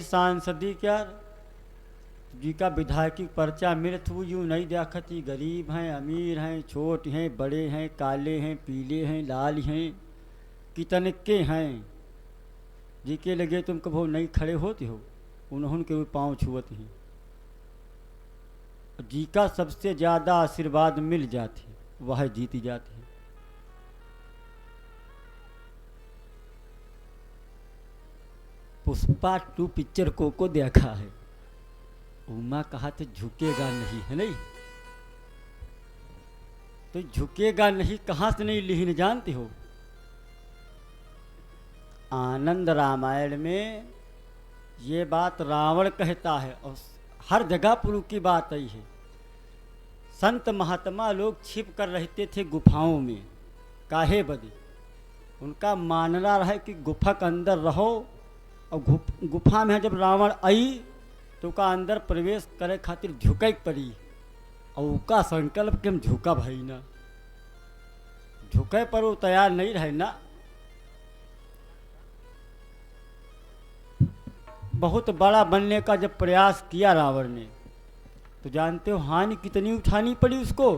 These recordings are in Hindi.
सांसदी क्या जी का विधायकी पर्चा मिले तो यूँ नहीं देखती। गरीब हैं, अमीर हैं, छोट हैं, बड़े हैं, काले हैं, पीले हैं, लाल हैं, कितने के हैं जी के लगे तुम कभो नहीं खड़े होते हो, उन्होंने के पाँव छुअत हैं। जी का सबसे ज़्यादा आशीर्वाद मिल जाती, वह जीती जाती है। पुष्पा 2 पिक्चर को देखा है। उमा कहा तो झुकेगा नहीं, है नहीं? तो झुकेगा नहीं कहाँ से नहीं लिहिन जानते हो? आनंद रामायण में ये बात रावण कहता है और हर जगह पुरु की बात आई है। संत महात्मा लोग छिप कर रहते थे गुफाओं में, काहे बदे? उनका मानना रहा कि गुफा के अंदर रहो, और गुफा में जब रावण आई तो का अंदर प्रवेश करे खातिर झुके पड़ी, और उसका संकल्प कि हम झुका भाई ना, झुके पर वो तैयार नहीं रहे ना। बहुत बड़ा बनने का जब प्रयास किया रावण ने, तो जानते हो हानि कितनी उठानी पड़ी उसको,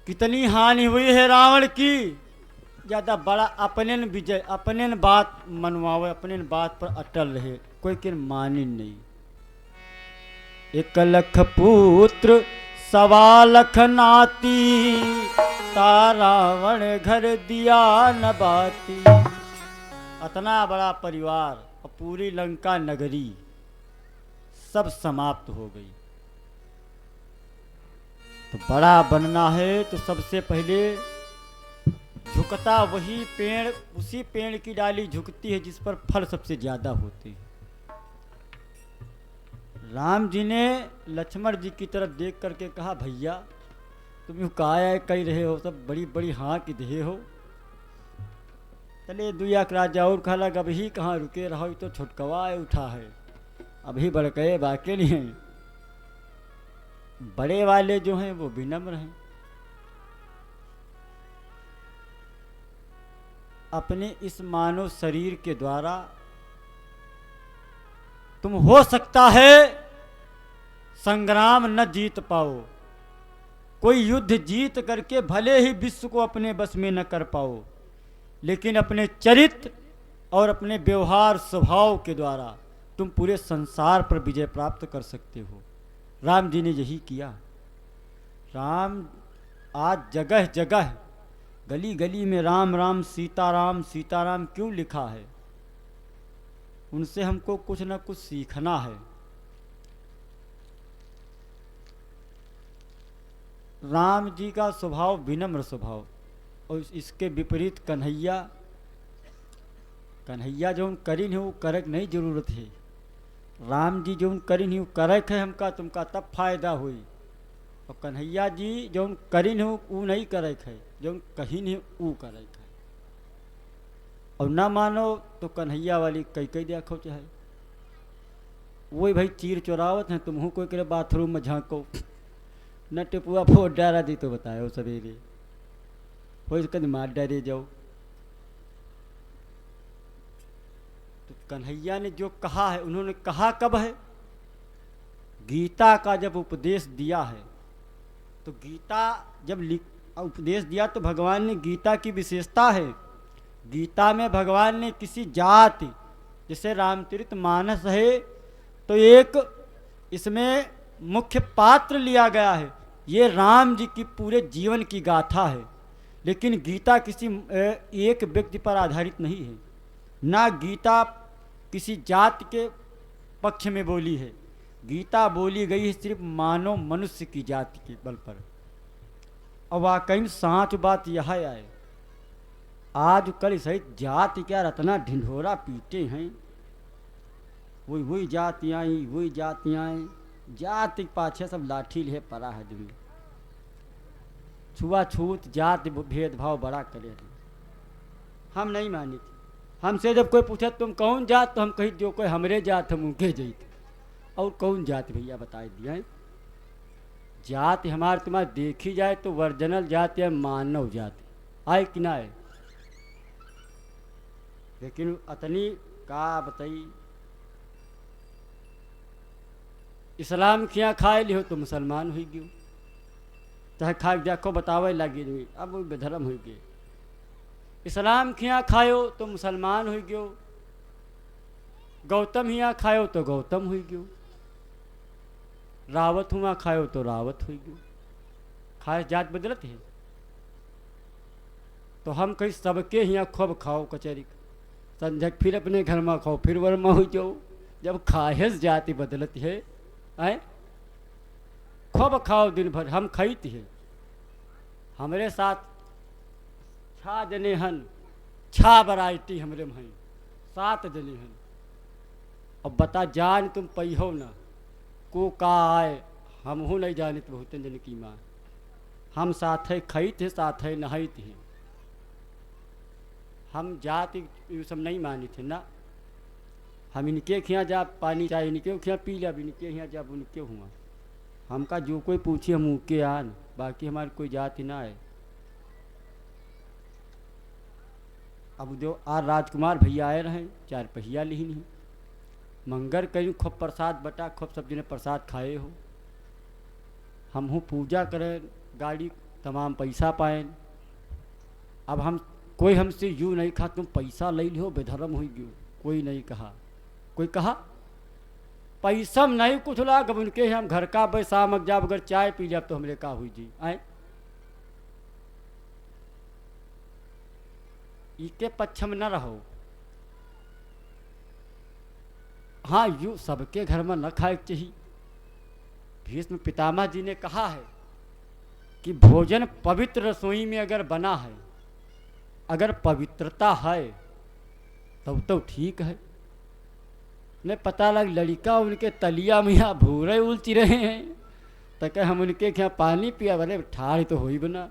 कितनी हानि हुई है रावण की। ज़्यादा बड़ा अपने न विजय, अपने न बात मनवावे, अपने न बात पर अटल रहे, कोई किन मानी नहीं। 1 लख पुत्र 1.25 लाख नाती, रावण घर दिया न बाती। इतना बड़ा परिवार और पूरी लंका नगरी सब समाप्त हो गई। तो बड़ा बनना है तो सबसे पहले झुकता वही पेड़, उसी पेड़ की डाली झुकती है जिस पर फल सबसे ज्यादा होते हैं। राम जी ने लक्ष्मण जी की तरफ देख करके कहा, भैया तुम यूँ काया कही रहे हो, सब बड़ी बड़ी हाँ की दे हो। चले दुया के राजा और कहा लग अभी कहाँ रुके रहो, तो छुटकवा उठा है, अभी बड़के बाकी नहीं हैं। बड़े वाले जो हैं वो विनम्र हैं, अपने इस मानव शरीर के द्वारा तुम हो सकता है संग्राम न जीत पाओ, कोई युद्ध जीत करके भले ही विश्व को अपने बस में न कर पाओ, लेकिन अपने चरित्र और अपने व्यवहार स्वभाव के द्वारा तुम पूरे संसार पर विजय प्राप्त कर सकते हो। राम जी ने यही किया। राम आज जगह जगह गली गली में राम राम सीताराम सीताराम क्यों लिखा है? उनसे हमको कुछ ना कुछ सीखना है। राम जी का स्वभाव विनम्र स्वभाव, और इसके विपरीत कन्हैया जो उन करी नहीं वो करक नहीं जरूरत है। राम जी जो उन करी नहीं वो करक है हमका तुमका तब फायदा हुई, और कन्हैया जी जो उन करी नहीं वो नहीं करक है, जो कहीं नहीं वो करक है। और ना मानो तो कन्हैया वाली कई देखो चाहे वही भाई चीर चोरावत है, तुम कोई करे बाथरूम में झाँको न टिपुआ फोट डारा दी तो बताओ सवेरे हो कद मार डारे जाओ। तो कन्हैया ने जो कहा है, उन्होंने कहा कब है? गीता का जब उपदेश दिया है, तो गीता जब उपदेश दिया तो भगवान ने, गीता की विशेषता है, गीता में भगवान ने किसी जाति, जैसे रामचरितमानस है तो एक इसमें मुख्य पात्र लिया गया है, ये राम जी की पूरे जीवन की गाथा है। लेकिन गीता किसी एक व्यक्ति पर आधारित नहीं है, ना गीता किसी जाति के पक्ष में बोली है, गीता बोली गई है सिर्फ मानव मनुष्य की जाति के बल पर। और वाकई में साँच बात यह आए, आज कल सहित जाति क्या रतना ढिंढोरा पीटे हैं, वही जातियाँ आई, वही जातियाँ आई, जाति पाछे सब लाठी ले पड़ा है आदमी, छुआछूत जाति भेदभाव बड़ा करे। हम नहीं मानी थी, हमसे जब कोई पूछे तुम कौन जात, तो हम कही जो कोई हमरे जात हम उनके जैत, और कौन जाति भैया बता दिया है। जाति हमारे तुम्हारे देखी जाए तो वर्जनल जाति है, मानव जाति आए कि ना आए, लेकिन अतनी का बताई, इस्लाम खिया खाए लियो तो मुसलमान हुई गयो, चाहे खा देखो बतावे लगी नहीं, अब वो बेधर्म हुई गए। इस्लाम खिया खायो तो मुसलमान हुई गयो, गौतम हिया खायो तो गौतम हुई गयो, रावत हुआ खायो तो रावत हुई गयो। खाए जात बदलत है, तो हम कहीं सबके हिया खूब खाओ कचहरी, संझक फिर अपने घर में खाओ, फिर वर्मा हो जाओ। जब खाएस जाति बदलत है, आए खूब खाओ दिन भर। हम खईत है, हमरे साथ छा जने हन, छा वैरायटी हमरे में 7 जने हन। अब बता जान तुम पहिहो ना को का आए, हम हूँ नहीं जानित बहुत जन की माँ। हम साथे खईत है, साथे नहाइत हैं। हम जाति ये सब नहीं मानी थे ना, हम इनके खिया जा पानी चाहे इनके खिया पी लिया, इनके यहाँ जब उनके हुआ। हमका जो कोई पूछे हम उनके आन, बाकी हमारी कोई जाति ना है। अब जो आज राजकुमार भैया आए रहे, 4 पहिया ली नहीं, मंगर कहीं खूब प्रसाद बटा, खूब सब जिन्हें प्रसाद खाए हो। हम हूँ पूजा करें, गाड़ी तमाम पैसा पाएं। अब हम कोई हमसे यूँ नहीं कहा तुम पैसा ले लो बेधर्म हुई गयो, कोई नहीं कहा। कोई कहा पैसा में नहीं कुछ लाग, अब उनके हम घर का बैसामक जाब अगर चाय पी जाब तो हमरे का हुई जी आए। इके पक्ष में न रहो। हाँ यूँ सबके घर में न खाए चाहिए। भीष्म पितामह जी ने कहा है कि भोजन पवित्र रसोई में अगर बना है, अगर पवित्रता है तब तो ठीक है। ने पता लग लड़का उनके तलिया में यहाँ भूरे उलच रहे हैं, तो क्या हम उनके क्या पानी पिया, बोले ठाड़ तो हो ही बना।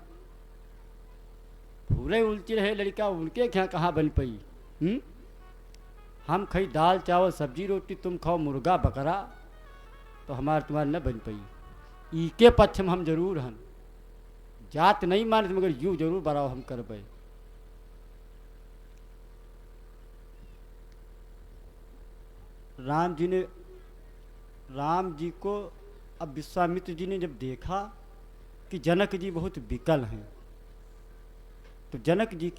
भूरे उलच रहे लड़का, उनके क्या कहाँ बन पाई। हम खाई दाल चावल सब्जी रोटी, तुम खाओ मुर्गा बकरा, तो हमारे तुम्हारे न बन पाई। ई के पक्ष में हम जरूर हन, जात नहीं माने मगर यूँ जरूर बराव हम करबे। राम जी को अब विश्वामित्र जी ने जब देखा कि जनक जी बहुत विकल हैं, तो जनक जी की